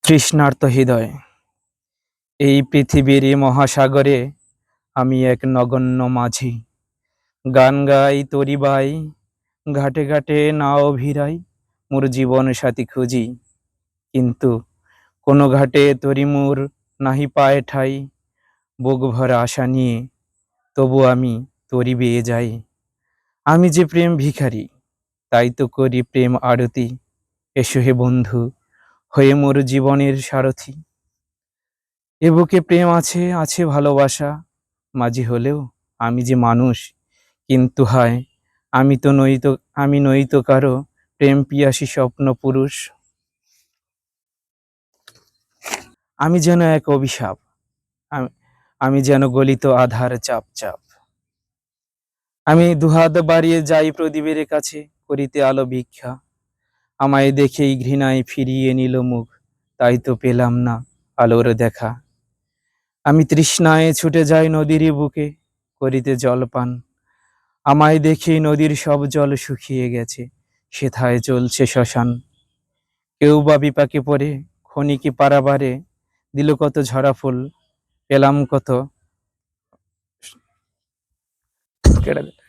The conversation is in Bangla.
তৃষ্ণার্ত হৃদয়, এই পৃথিবীর মহাসাগরে আমি এক নগণ্য মাঝি। গান গাই তরি বাই, ঘাটে ঘাটে নাও ভিড়াই, মোর জীবন সাথী খুঁজি। কিন্তু কোনো ঘাটে তরি মোর নাহি পায় ঠাই। বুক ভরা আশা নিয়ে তবু আমি তরি বেয়ে যাই। আমি যে প্রেম ভিখারি, তাই তো করি প্রেম আরতি। এসো হে বন্ধু, হয়ে মোর জীবনের সারথি। এ বুকে প্রেম আছে, আছে ভালোবাসা। মাঝি হলেও আমি যে মানুষ, কিন্তু হায় আমি নই তো কারো প্রেম পিয়াসী স্বপ্ন পুরুষ। আমি যেন এক অভিশাপ, আমি আমি যেন গলিত আধার চাপ চাপ। আমি দুহাত বাড়িয়ে যাই প্রদীপের কাছে, করিতে আলো ভিক্ষা। আমায় দেখেই ঘৃণায় ফিরিয়ে নিল মুখ, তাই তো পেলাম না আলোর দেখা। আমি তৃষ্ণায় ছুটে যাই নদীর বুকে, করিতে জলপান। আমায় দেখে নদীর সব জল শুকিয়ে গেছে, সেথায় চলছে শ্মশান। কেউ বা বিপাকে পড়ে ক্ষণিকে পারাবারে দিল কত ঝরা ফুল, পেলাম কত। কেটে দে।